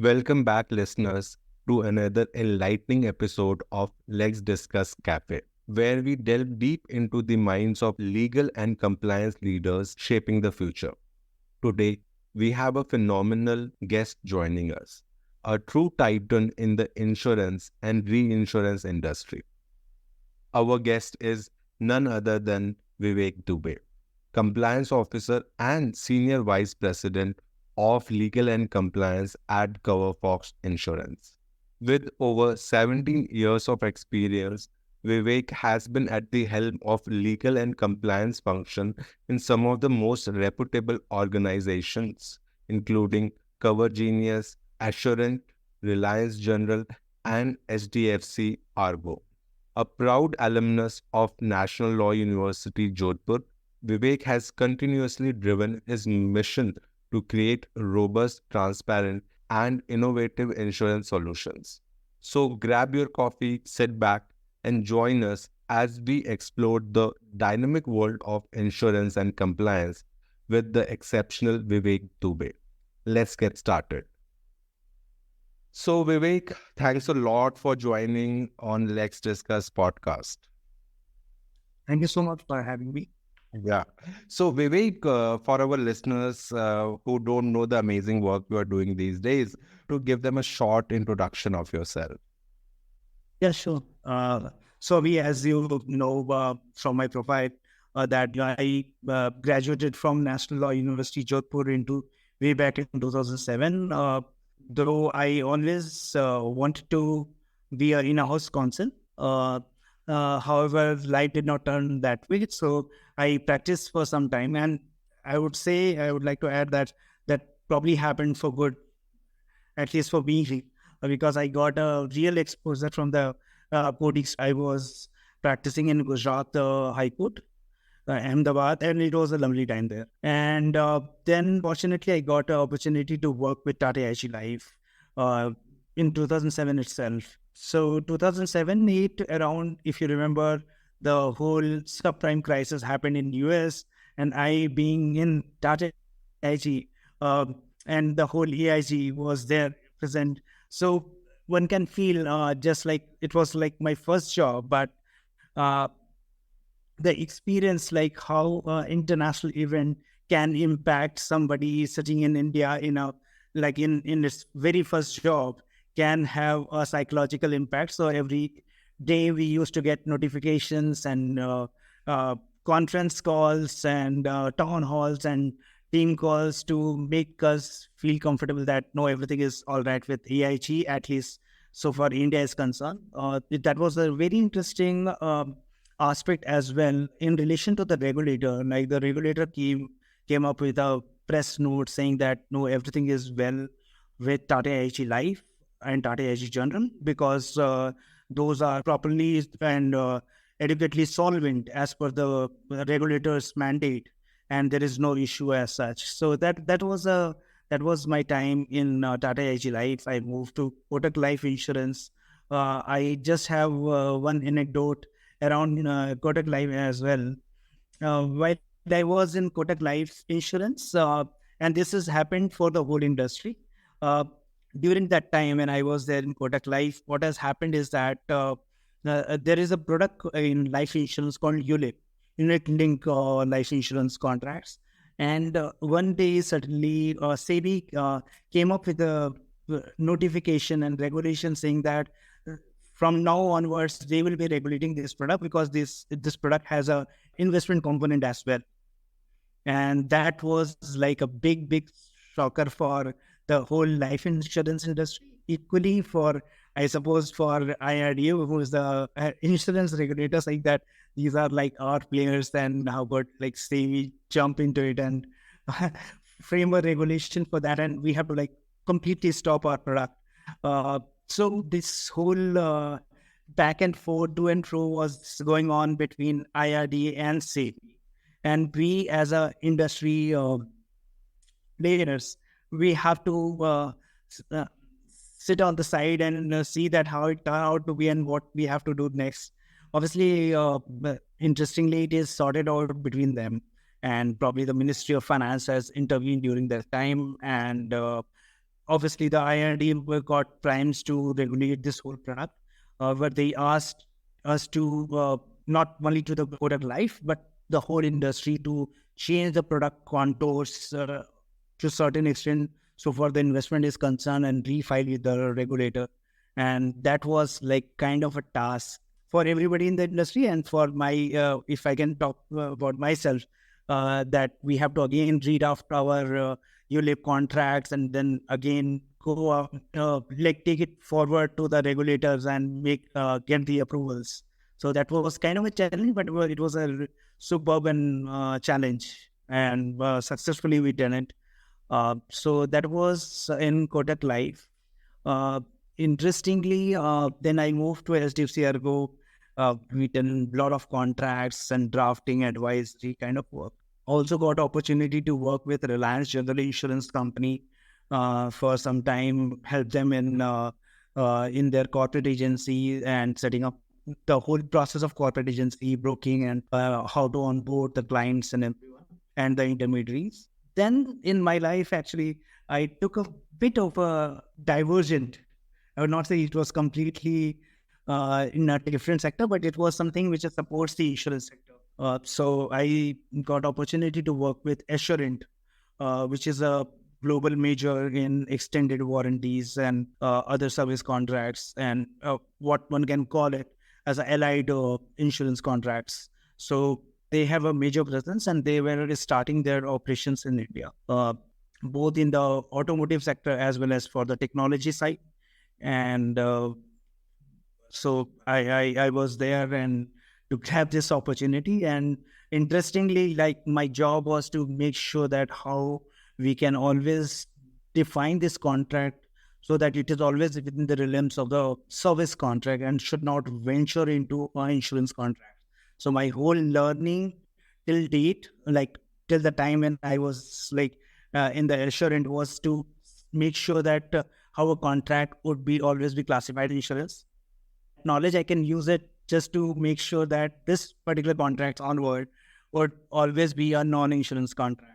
Welcome back, listeners, to another enlightening episode of LexDiscuss Cafe, where we delve deep into the minds of legal and compliance leaders shaping the future. Today, we have a phenomenal guest joining us, a true titan in the insurance and reinsurance industry. Our guest is none other than Vivek Dubey, Compliance Officer and Senior Vice President of Legal and Compliance at Coverfox Insurance. With over 17 years of experience, Vivek has been at the helm of legal and compliance function in some of the most reputable organizations, including CoverGenius, Assurant, Reliance General, and HDFC Argo. A proud alumnus of National Law University, Jodhpur, Vivek has continuously driven his mission to create robust, transparent, and innovative insurance solutions. So grab your coffee, sit back, and join us as we explore the dynamic world of insurance and compliance with the exceptional Vivek Dubey. Let's get started. So Vivek, thanks a lot for joining on Let's Discuss podcast. Thank you so much for having me. Yeah. So Vivek, for our listeners who don't know the amazing work you are doing these days, to give them a short introduction of yourself. Yeah, sure. As you know from my profile, that I graduated from National Law University, Jodhpur, into way back in 2007. Though I always wanted to be an in-house counsel. However, life did not turn that way. So I practiced for some time, and I would like to add that probably happened for good, at least for me, because I got a real exposure from the courts. I was practicing in Gujarat High Court, Ahmedabad, and it was a lovely time there. And then, fortunately, I got an opportunity to work with Tata AIG Life in 2007 itself. So 2007-8 around, if you remember, the whole subprime crisis happened in US, and I being in Tata AIG, and the whole AIG was there present. So one can feel just like it was like my first job, but the experience, like how international event can impact somebody sitting in India in its very first job, can have a psychological impact. So every day we used to get notifications and conference calls and town halls and team calls to make us feel comfortable that no, everything is all right with AIG, at least so far India is concerned. That was a very interesting aspect as well in relation to the regulator. Like the regulator came up with a press note saying that no, everything is well with Tata AIG Life and Tata AIG General, because those are properly and adequately solvent as per the regulator's mandate, and there is no issue as such. So that was my time in Tata AIG Life. I moved to Kotak Life Insurance. I just have one anecdote around Kotak Life as well. While I was in Kotak Life Insurance, and this has happened for the whole industry. During that time when I was there in Kotak Life, what has happened is that there is a product in life insurance called ULIP, Unit Link Life Insurance Contracts. And one day, suddenly, SEBI came up with a notification and regulation saying that from now onwards, they will be regulating this product because this product has a investment component as well. And that was like a big shocker for the whole life insurance industry. Equally for, I suppose, for IRDA, who is the insurance regulator, saying that these are like our players, and how about like say we jump into it and frame a regulation for that, and we have to like completely stop our product. So this whole back and forth, to and fro was going on between IRDA and SEBI. And we as a industry players, we have to sit on the side and see that how it turned out to be and what we have to do next. Obviously, interestingly, it is sorted out between them. And probably the Ministry of Finance has intervened during that time. And obviously the IRD got primes to regulate this whole product, but they asked us to not only to the product life, but the whole industry to change the product contours to a certain extent. So far the investment is concerned and refile with the regulator. And that was like kind of a task for everybody in the industry. And for my, if I can talk about myself, that we have to again read out our ULIP contracts and then again go out, like take it forward to the regulators and make get the approvals. So that was kind of a challenge, but it was a superb and challenge, and successfully we did it. So that was in Kotak Life. Uh, Interestingly, then I moved to SDFC Ergo. We did a lot of contracts and drafting advisory kind of work. Also got opportunity to work with Reliance General Insurance Company for some time, help them in their corporate agency and setting up the whole process of corporate agency, broking, and how to onboard the clients and everyone and the intermediaries. Then in my life, actually, I took a bit of a divergent. I would not say it was completely in a different sector, but it was something which supports the insurance sector. So I got opportunity to work with Assurant, which is a global major in extended warranties and other service contracts, and what one can call it as a allied insurance contracts. So they have a major presence, and they were starting their operations in India, both in the automotive sector as well as for the technology side. And so I was there and to grab this opportunity. And interestingly, like my job was to make sure that how we can always define this contract so that it is always within the realms of the service contract and should not venture into an insurance contract. So my whole learning till date, like till the time when I was like in the assurance, was to make sure that how a contract would be always be classified insurance. Knowledge, I can use it just to make sure that this particular contract onward would always be a non-insurance contract.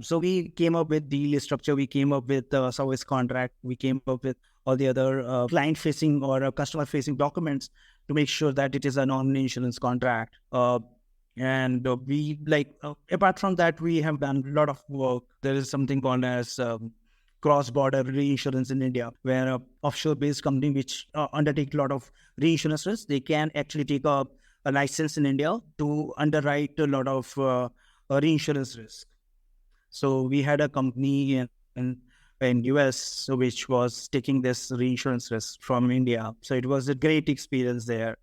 So we came up with deal structure, we came up with the service contract, we came up with all the other client-facing or customer-facing documents to make sure that it is a non-insurance contract. And we apart from that, we have done a lot of work. There is something called as cross-border reinsurance in India, where a offshore-based company which undertake a lot of reinsurance risk, they can actually take a license in India to underwrite a lot of reinsurance risk. So we had a company in US which was taking this reinsurance risk from India. So it was a great experience there.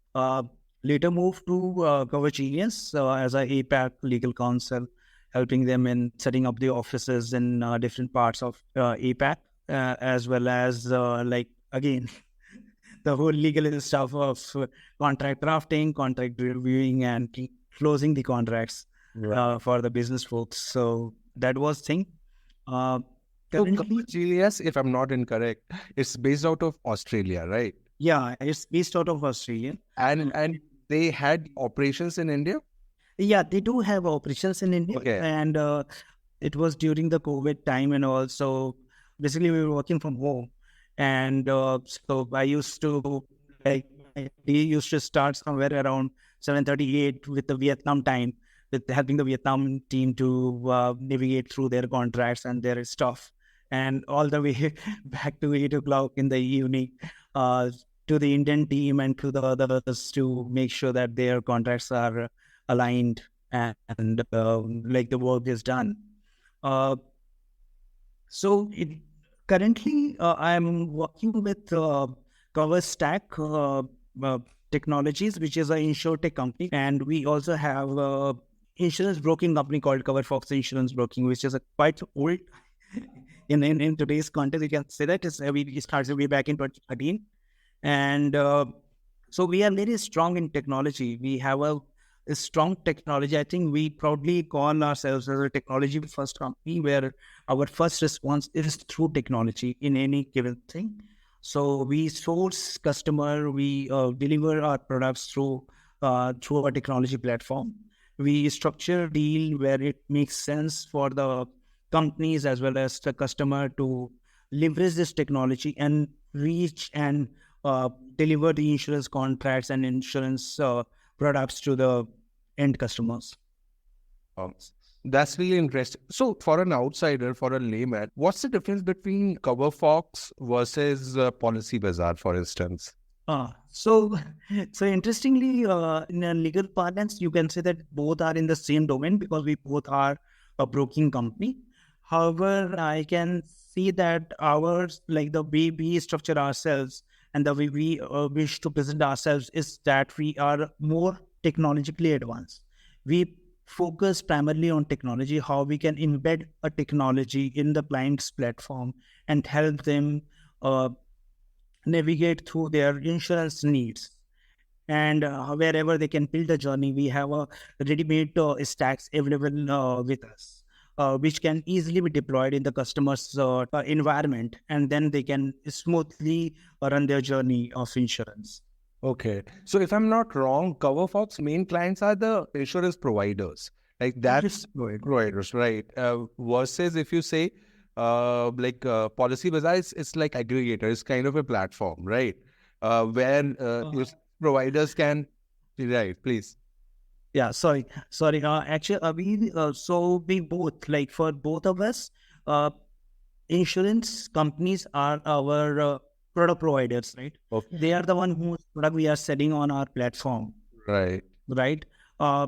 Later moved to Cover Genius as a APAC legal counsel, helping them in setting up the offices in different parts of APAC, as well as again, the whole legal stuff of contract drafting, contract reviewing, and closing the contracts for the business folks. So that was thing. Genius, if I'm not incorrect, it's based out of Australia, right? Yeah, it's based out of Australia. And they had operations in India? Yeah, they do have operations in India. Okay. And it was during the COVID time, and also basically we were working from home. And so I used to start somewhere around 7:38 with the Vietnam time, with helping the Vietnam team to navigate through their contracts and their stuff, and all the way back to 8 o'clock in the evening to the Indian team and to the others to make sure that their contracts are aligned and the work is done. So currently I'm working with Cover Stack Technologies, which is an InsurTech company, and we also have a insurance broking company called Coverfox Insurance Broking, which is a quite old in today's context. You can say that we started way back in 2013, and so we are very strong in technology. We have a strong technology. I think we proudly call ourselves as a technology first company, where our first response is through technology in any given thing. So we source customer, we deliver our products through our technology platform. We structure a deal where it makes sense for the companies as well as the customer to leverage this technology and reach and deliver the insurance contracts and insurance products to the end customers. Um, that's really interesting. So, for an outsider, for a layman, what's the difference between Coverfox versus Policy Bazaar, for instance? So interestingly, in a legal parlance, you can say that both are in the same domain because we both are a broking company. However, I can see that ours, like the way we structure ourselves and the way we wish to present ourselves, is that we are more technologically advanced. We focus primarily on technology, how we can embed a technology in the client's platform and help them navigate through their insurance needs. And wherever they can build a journey, we have a ready-made stacks available with us, which can easily be deployed in the customer's environment, and then they can smoothly run their journey of insurance. Okay. So, if I'm not wrong, Coverfox main clients are the insurance providers. Like that's providers, right? Versus if you say, Policy Bazaar, it's like aggregator. It's kind of a platform, right? Where providers can, right? Please. Yeah, sorry. Actually, we both, like for both of us, uh, insurance companies are our product providers, right? Okay. They are the one whose product we are selling on our platform, Right. right? Uh,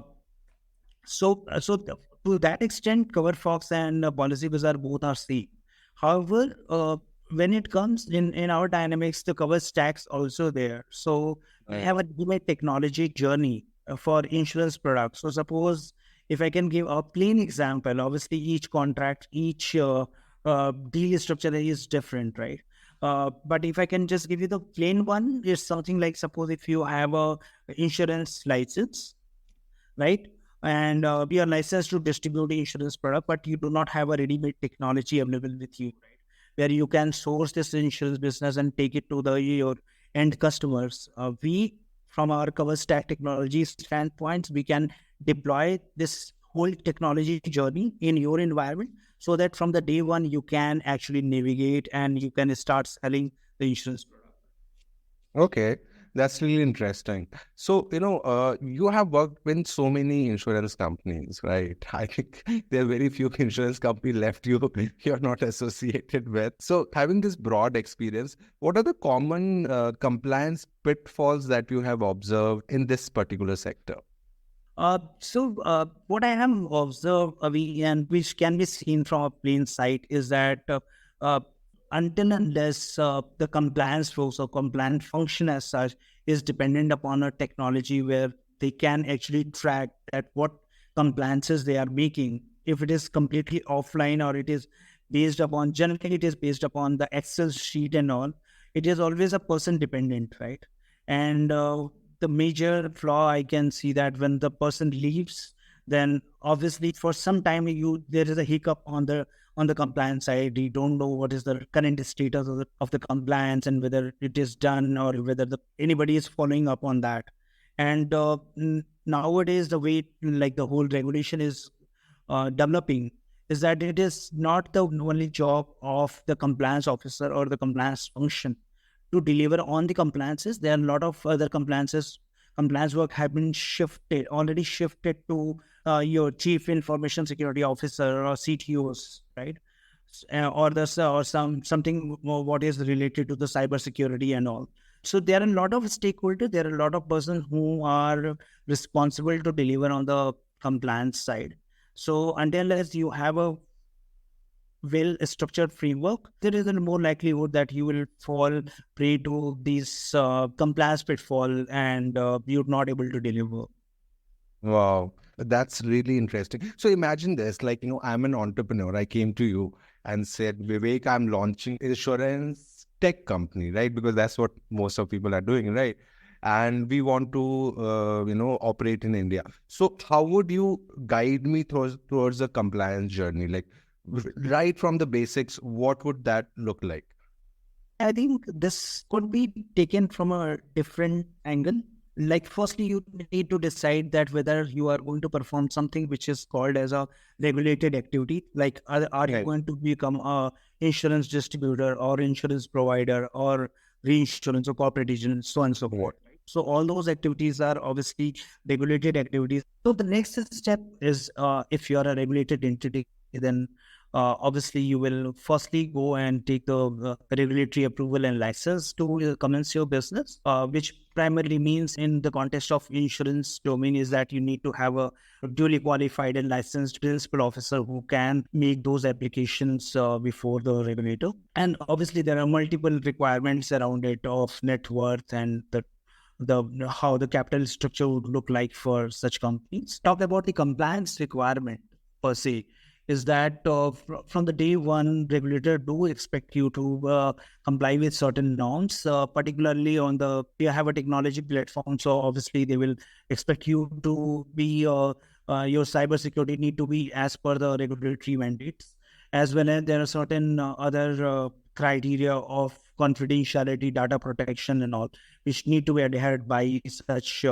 to that extent, Coverfox and Policy Bazaar both are same. However, when it comes in our dynamics, the cover stacks also there. So we Right. have a ultimate technology journey for insurance products. So suppose if I can give a plain example, obviously each contract, each deal structure is different, right? But if I can just give you the plain one, is something like suppose if you have a insurance license, right? And we are licensed to distribute the insurance product, but you do not have a ready-made technology available with you, right? Where you can source this insurance business and take it to your end customers. From our cover stack technology standpoint, we can deploy this whole technology journey in your environment so that from the day one, you can actually navigate and you can start selling the insurance product. Okay, that's really interesting. So, you have worked with so many insurance companies, right? I think there are very few insurance companies left you're not associated with. So, having this broad experience, what are the common compliance pitfalls that you have observed in this particular sector? What I have observed, Avi, and which can be seen from a plain sight, is that uh, until unless the compliance flows or compliance function as such is dependent upon a technology where they can actually track at what compliances they are making, if it is completely offline or it is based upon, generally it is based upon the Excel sheet and all, it is always a person dependent, right? And the major flaw I can see that when the person leaves, then obviously for some time there is a hiccup on the compliance side. You don't know what is the current status of the compliance and whether it is done or whether anybody is following up on that. And nowadays the way like the whole regulation is developing is that it is not the only job of the compliance officer or the compliance function to deliver on the compliances. There are a lot of other compliance work have been already shifted to your chief information security officer or CTOs, right? Or something more what is related to the cyber security and all. So there are a lot of stakeholders. There are a lot of persons who are responsible to deliver on the compliance side. So until as you have a well-structured framework, there is a more likelihood that you will fall prey to these compliance pitfall and you're not able to deliver. Wow, that's really interesting. So imagine this, I'm an entrepreneur. I came to you and said, Vivek, I'm launching insurance tech company, right? Because that's what most of people are doing, right? And we want to, operate in India. So how would you guide me towards the compliance journey? Like right from the basics, what would that look like? I think this could be taken from a different angle. Like, firstly, you need to decide that whether you are going to perform something which is called as a regulated activity. Like, are you Right. going to become a insurance distributor or insurance provider or reinsurance or corporate agent, so on and so Right. forth. Right? So all those activities are obviously regulated activities. So the next step is, if you are a regulated entity, then obviously you will firstly go and take the regulatory approval and license to commence your business, which primarily means in the context of insurance domain is that you need to have a duly qualified and licensed principal officer who can make those applications before the regulator. And obviously there are multiple requirements around it of net worth and the how the capital structure would look like for such companies. Talk about the compliance requirement per se, is that from the day one, regulator do expect you to comply with certain norms, particularly on the, you have a technology platform. So obviously they will expect you to be, your cybersecurity need to be as per the regulatory mandates, as well as there are certain other criteria of confidentiality, data protection and all, which need to be adhered by such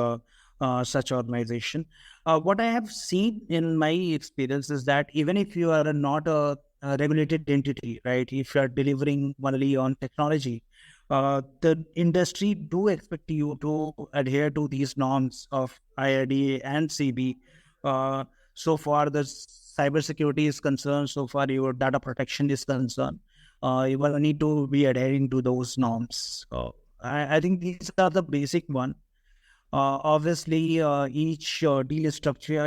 organization. What I have seen in my experience is that even if you are not a regulated entity, right, if you are delivering only on technology, the industry do expect you to adhere to these norms of IRDA and CB. So far, the cybersecurity is concerned, so far your data protection is concerned, you will need to be adhering to those norms. I think these are the basic one. Obviously, each deal structure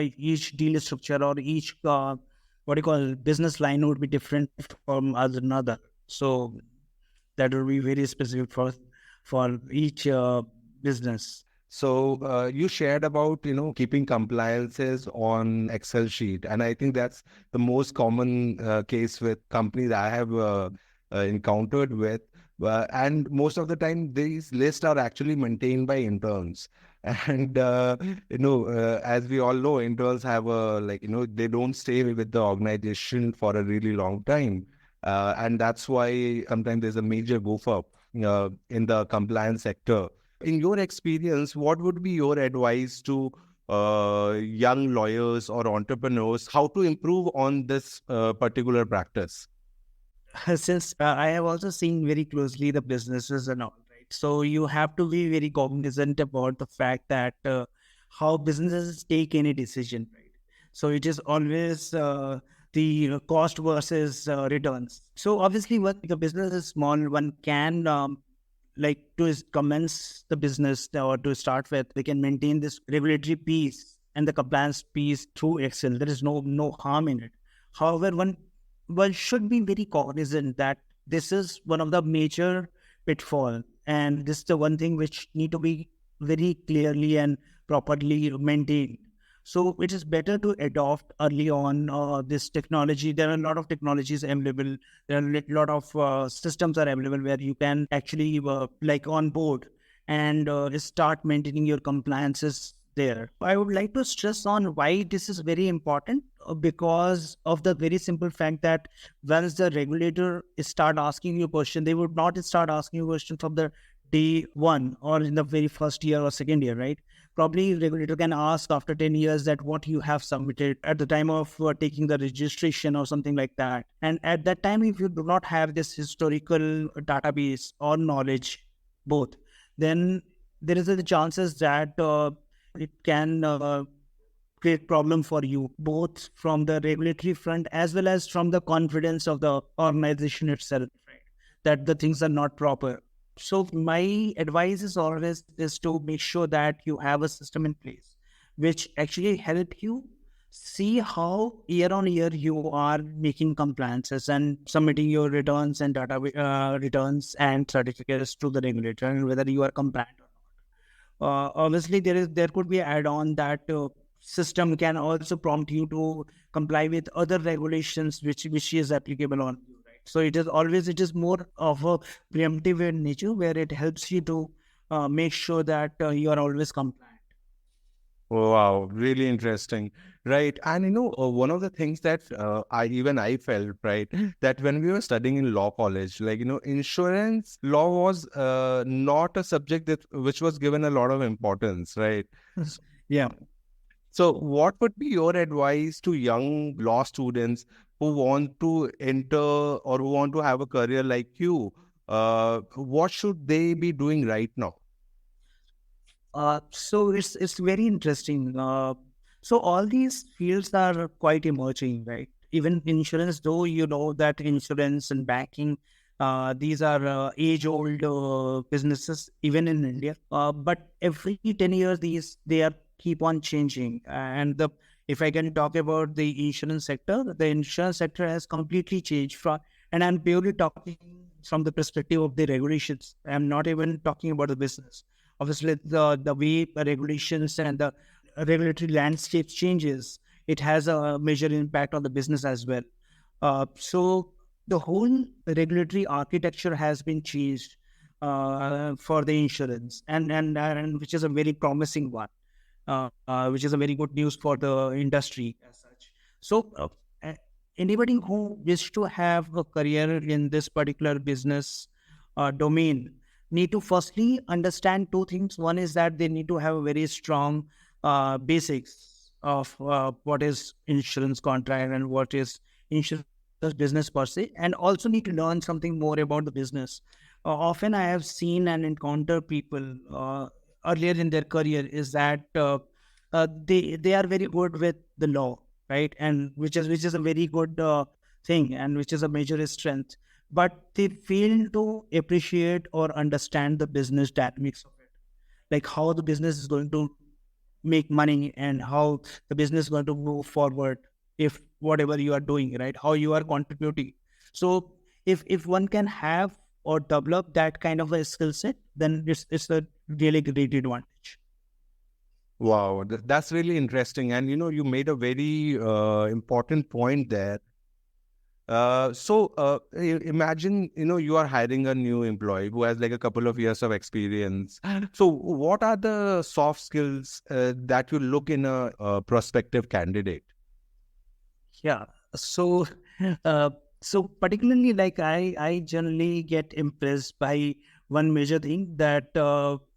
or each what do you call business line would be different from another. So that will be very specific for each business. So you shared about, keeping compliances on Excel sheet, and I think that's the most common case with companies I have encountered with. And most of the time, these lists are actually maintained by interns. And as we all know, interns have they don't stay with the organization for a really long time, and that's why sometimes there's a major goof up in the compliance sector. In your experience, what would be your advice to young lawyers or entrepreneurs how to improve on this particular practice? Since I have also seen very closely the businesses and all, right? So you have to be very cognizant about the fact that how businesses take any decision, right? So it is always the cost versus returns. So obviously, when the business is small, one can like commence the business or to start with, they can maintain this regulatory piece and the compliance piece through Excel. There is no harm in it. However, one should be very cognizant that this is one of the major pitfall, and this is the one thing which need to be very clearly and properly maintained. So it is better to adopt early on this technology. There are a lot of technologies available. There are a lot of systems are available where you can actually like on board and start maintaining your compliances there. I would like to stress on why this is very important, because of the very simple fact that once the regulator start asking you a question, they would not start asking you a question from the day one or in the very first year or second year, right? Probably regulator can ask after 10 years that what you have submitted at the time of taking the registration or something like that. And at that time, if you do not have this historical database or knowledge, both, then there is a chances that it can create problem for you, both from the regulatory front as well as from the confidence of the organization itself, right? That the things are not proper. So my advice is always is to make sure that you have a system in place which actually help you see how year on year you are making compliances and submitting your returns and data returns and certificates to the regulator, and whether you are compliant or not. Obviously, there could be add-on that system can also prompt you to comply with other regulations which is applicable on you, right? So it is more of a preemptive in nature, where it helps you to make sure that you are always compliant. Wow, really interesting, right? And one of the things that I felt, right, that when we were studying in law college, like insurance law was not a subject that which was given a lot of importance, right? So, Yeah. so what would be your advice to young law students who want to enter or who want to have a career like you? What should they be doing right now? So it's very interesting. So all these fields are quite emerging, right? Even insurance, though you know that insurance and banking, these are age-old businesses, even in India. But every 10 years, they are keep on changing. And the if I can talk about the insurance sector has completely changed from. And I'm purely talking from the perspective of the regulations. I'm not even talking about the business. Obviously, the way the regulations and the regulatory landscape changes, it has a major impact on the business as well. So the whole regulatory architecture has been changed for the insurance, and which is a very promising one, which is a very good news for the industry as such. So a- anybody who wish to have a career in this particular business domain need to firstly understand two things. One is that they need to have a very strong basics of what is insurance contract and what is insurance business per se, and also need to learn something more about the business. Often I have seen and encountered people earlier in their career is that they are very good with the law, right? And which is a very good thing, and which is a major strength, but they fail to appreciate or understand the business dynamics of it, like how the business is going to make money and how the business is going to move forward if whatever you are doing, right, how you are contributing. So if one can have or develop that kind of a skill set, then it's a really great advantage. Wow, that's really interesting. And you made a very important point there. Imagine, you are hiring a new employee who has like a couple of years of experience. So, what are the soft skills that you look in a prospective candidate? Yeah. So, uh, so particularly like I generally get impressed by one major thing that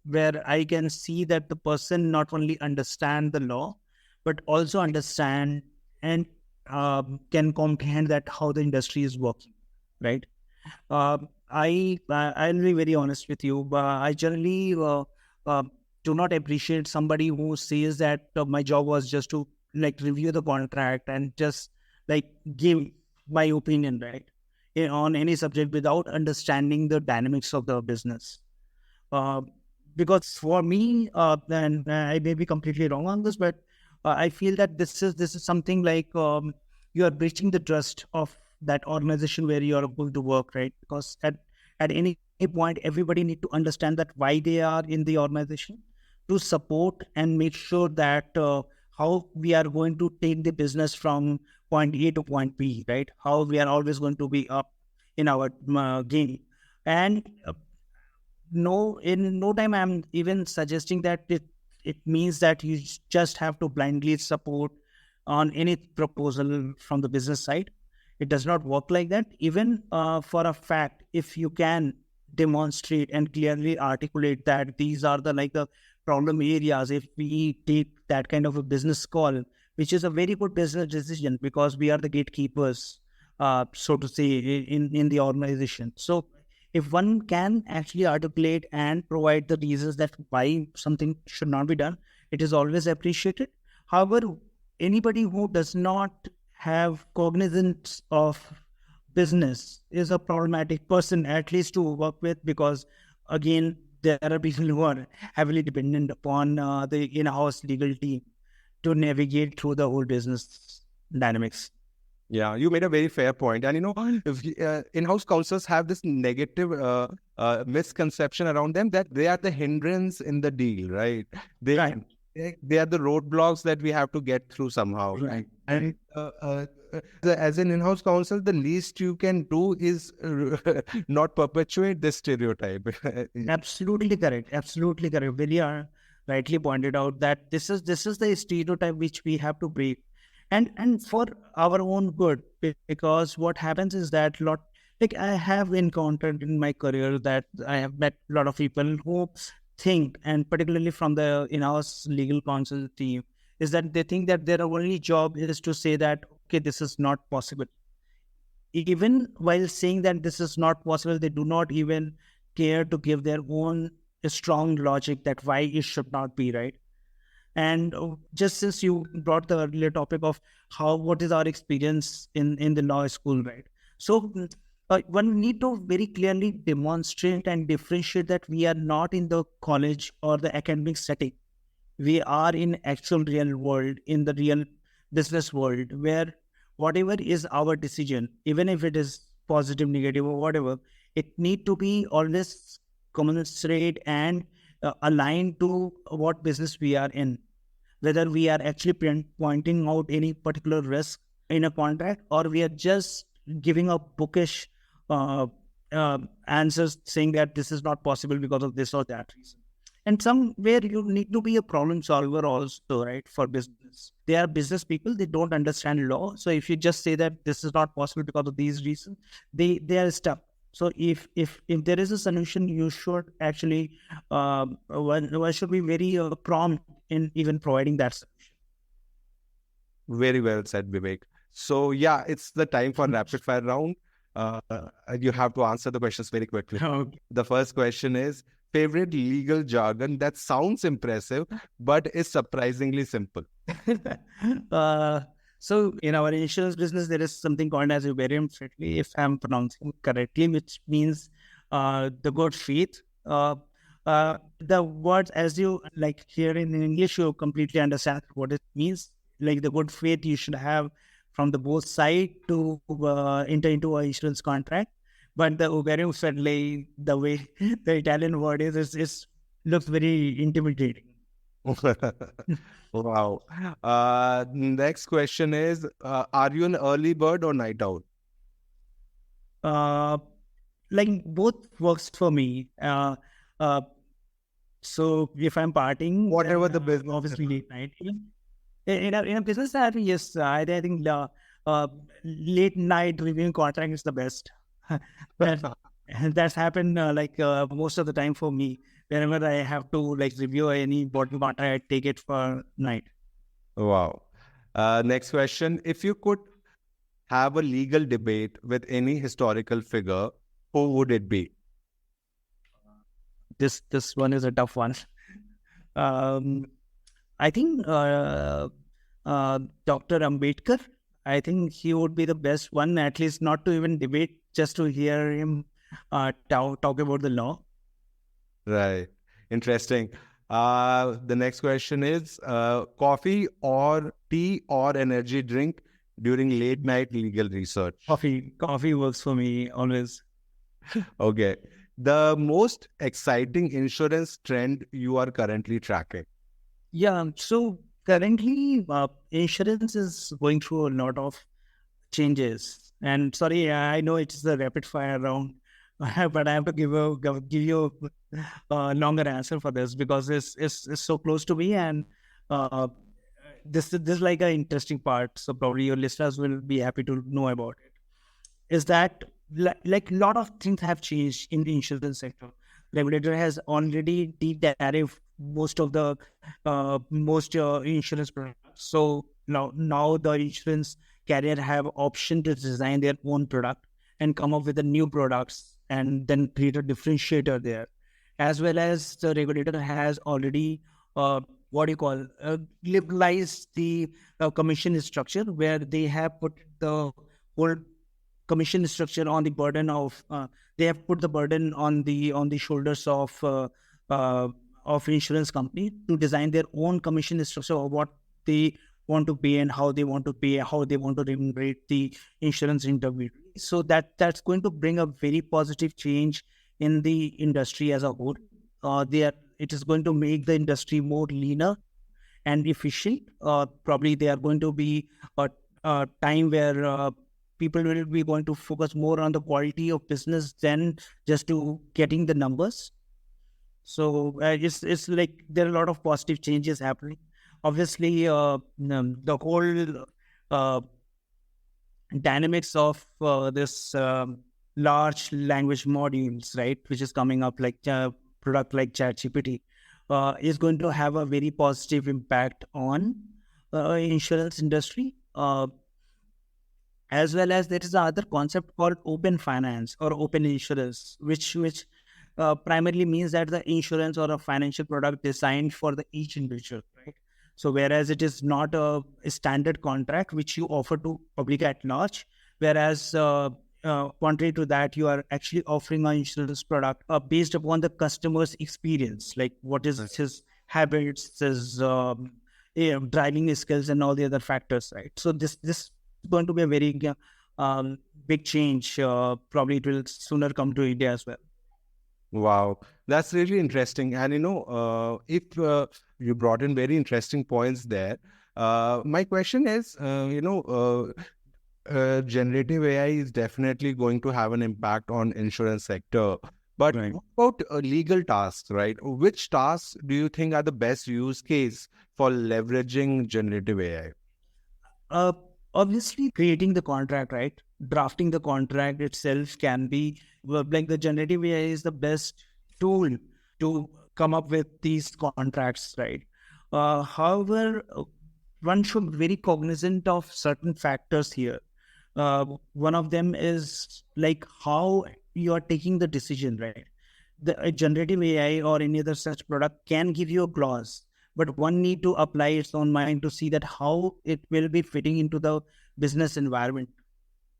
where I can see that the person not only understand the law, but also understand and can comprehend that how the industry is working, right? I'll be very honest with you. But I generally uh, do not appreciate somebody who says that my job was just to like review the contract and just like give my opinion, right, on any subject without understanding the dynamics of the business. Uh, because for me, and I may be completely wrong on this, but I feel that this is something like you are breaching the trust of that organization where you are going to work, right? Because at any point, everybody need to understand that why they are in the organization to support and make sure that how we are going to take the business from point A to point B, right? How we are always going to be up in our game. And no, in no time I'm even suggesting that it means that you just have to blindly support on any proposal from the business side. It does not work like that. Even for a fact, if you can demonstrate and clearly articulate that these are the like the problem areas, if we take that kind of a business call, which is a very good business decision because we are the gatekeepers, so to say, in the organization. So if one can actually articulate and provide the reasons that why something should not be done, it is always appreciated. However, anybody who does not have cognizance of business is a problematic person, at least to work with, because again, there are people who are heavily dependent upon the in-house legal team to navigate through the whole business dynamics. Yeah, you made a very fair point. And if in-house counsels have this negative misconception around them that they are the hindrance in the deal, right? They Right. they are the roadblocks that we have to get through somehow. Right. And as an in-house counsel, the least you can do is not perpetuate this stereotype. Absolutely correct. Absolutely correct. Very rightly pointed out, that this is the stereotype which we have to break, and for our own good. Because what happens is that like I have encountered in my career that I have met a lot of people who think, and particularly from the in-house legal counsel team, is that they think that their only job is to say that, okay, this is not possible. Even while saying that this is not possible, they do not even care to give their own strong logic that why it should not be, right? And just since you brought the earlier topic of what is our experience in the law school, right? So one need to very clearly demonstrate and differentiate that we are not in the college or the academic setting. We are in actual real world, in the real business world, where whatever is our decision, even if it is positive, negative, or whatever, it need to be always commensurate and aligned to what business we are in. Whether we are actually pointing out any particular risk in a contract, or we are just giving a bookish uh, answers saying that this is not possible because of this or that reason. And somewhere you need to be a problem solver also, right? For business, they are business people, they don't understand law. So if you just say that this is not possible because of these reasons, they are stuck. So if there is a solution, you should actually one should be very prompt in even providing that solution. Very well said, Vivek. So yeah, it's the time for rapid fire round. Uh, you have to answer the questions very quickly. Okay. The first question is favorite legal jargon that sounds impressive but is surprisingly simple. So in our insurance business, there is something called as Uberium friendly, if I'm pronouncing correctly, which means the good faith. The words, as you like here in English, you completely understand what it means. Like the good faith you should have from the both side to enter into an insurance contract. But the Uberium friendly, the way the Italian word is looks very intimidating. Wow. Next question is are you an early bird or night owl? Uh, like both works for me. Uh, so if I'm partying, Whatever then the business. obviously late night. In a business, I think yes, I think late night reviewing contract is the best. that, and that's happened most of the time for me. Whenever I have to like review any important contract, I take it for night. Wow. Next question. If you could have a legal debate with any historical figure, who would it be? This one is a tough one. Um, I think Dr. Ambedkar. I think he would be the best one, at least not to even debate, just to hear him talk about the law. Right. Interesting. The next question is coffee or tea or energy drink during late night legal research. Coffee works for me always. Okay. The most exciting insurance trend you are currently tracking. Yeah. So currently, insurance is going through a lot of changes. And sorry, I know it's the rapid fire round, but I have to give you a longer answer for this because it's so close to me, and uh, this is like an interesting part. So probably your listeners will be happy to know about it. Is that like a lot of things have changed in the insurance sector. Regulator has already de-tariffed most of the most insurance products. So now the insurance carrier have option to design their own product and come up with the new products and then create a differentiator there. As well as the regulator has already what do you call liberalized the commission structure, where they have put the whole commission structure on the burden of they have put the burden on the shoulders uh, of insurance company to design their own commission structure of what they want to pay and how they want to pay, how they want to remunerate the insurance intermediary. So that's going to bring a very positive change in the industry as a whole. It is going to make the industry more leaner and efficient. Probably they are going to be a time where people will be going to focus more on the quality of business than just to getting the numbers. So it's like there are a lot of positive changes happening. Obviously, the whole uh, dynamics of this large language modules, right, which is coming up, like product like ChatGPT, is going to have a very positive impact on insurance industry. As well as there is another concept called open finance or open insurance, which primarily means that the insurance or a financial product designed for the each individual, right? So whereas it is not a standard contract which you offer to public at large, whereas contrary to that, you are actually offering an insurance product based upon the customer's experience, like what is his habits, his driving skills, and all the other factors, right? So this going to be a very big change. Probably it will sooner come to India as well. Wow, that's really interesting. And if you brought in very interesting points there, my question is, generative AI is definitely going to have an impact on insurance sector. But Right. what about legal tasks, right? Which tasks do you think are the best use case for leveraging generative AI? Uh, Obviously, creating the contract, right? Drafting the contract itself can be like the generative AI is the best tool to come up with these contracts, right? However, one should be very cognizant of certain factors here. One of them is like how you are taking the decision, right? The generative AI or any other such product can give you a clause, but one need to apply its own mind to see that how it will be fitting into the business environment,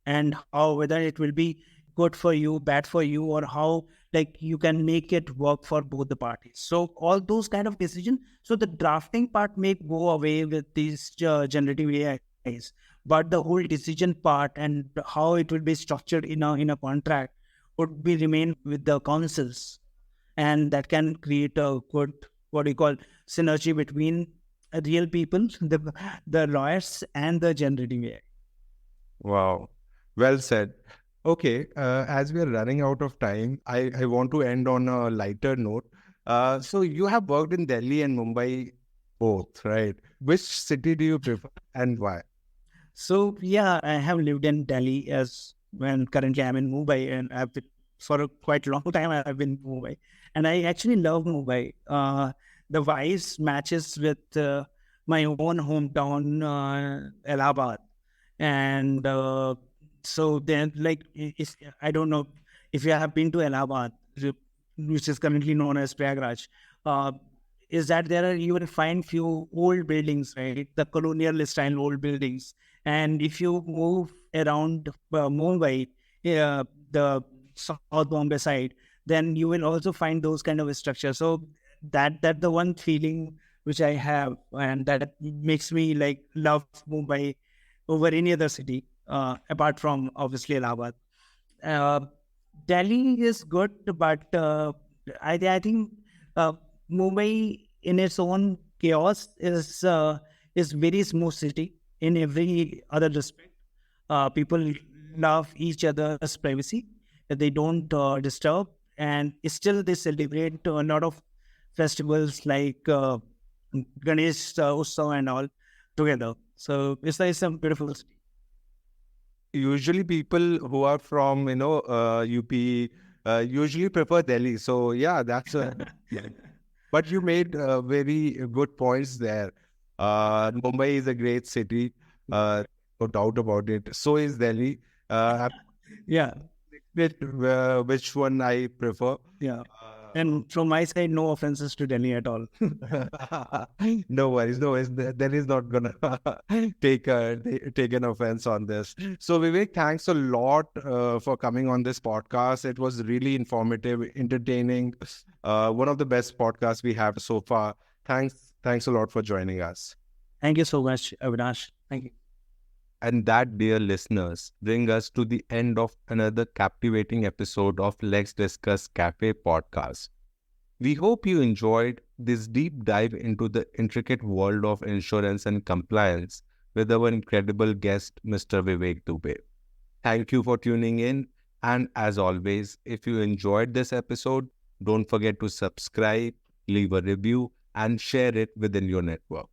and how whether it will be good for you, bad for you, or how like you can make it work for both the parties. So all those kind of decision. So the drafting part may go away with these generative AIs, but the whole decision part and how it will be structured in a contract would be remain with the councils, and that can create a good, what do you call, synergy between real people, the lawyers, and the generative AI. Wow, well said. Okay, as we are running out of time, I want to end on a lighter note. So you have worked in Delhi and Mumbai both, right? Which city do you prefer and why? So yeah, I have lived in Delhi as when currently I'm in Mumbai, and I've been for a quite long time. I've been in Mumbai, and I actually love Mumbai. The vibes matches with my own hometown, Allahabad, and so then like if I don't know if you have been to Allahabad, which is currently known as Prayagraj. Uh, is that there are, you will find few old buildings, right? The colonial style old buildings. And if you move around Mumbai, the South Bombay side, then you will also find those kind of structures. So that the one feeling which I have, and that makes me like love Mumbai over any other city, apart from obviously Allahabad. Uh, Delhi is good, but I think uh, Mumbai in its own chaos is very smooth city in every other respect. People love each other's privacy. They don't disturb, and still they celebrate a lot of festivals like Ganesh Utsav and all together. So it's a beautiful city. Usually people who are from, UP, usually prefer Delhi. So yeah, that's a, but you made very good points there. Mumbai is a great city, no doubt about it. So is Delhi. I'm Yeah, with which one I prefer. yeah. And from my side, no offenses to Delhi at all. No worries, no worries. There is not gonna take an offense on this. So Vivek, thanks a lot for coming on this podcast. It was really informative, entertaining. One of the best podcasts we have so far. Thanks a lot for joining us. Thank you so much, Avinash. Thank you. And that, dear listeners, bring us to the end of another captivating episode of Let's Discuss Cafe podcast. We hope you enjoyed this deep dive into the intricate world of insurance and compliance with our incredible guest, Mr. Vivek Dubey. Thank you for tuning in. And as always, if you enjoyed this episode, Don't forget to subscribe, leave a review, and share it within your network.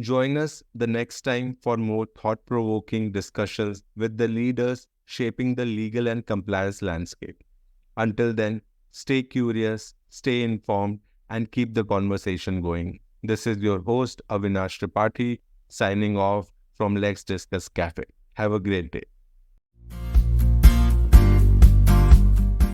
Join us the next time for more thought-provoking discussions with the leaders shaping the legal and compliance landscape. Until then, stay curious, stay informed, and keep the conversation going. This is your host, Avinash Tripathi, signing off from Let's Discuss Cafe. Have a great day.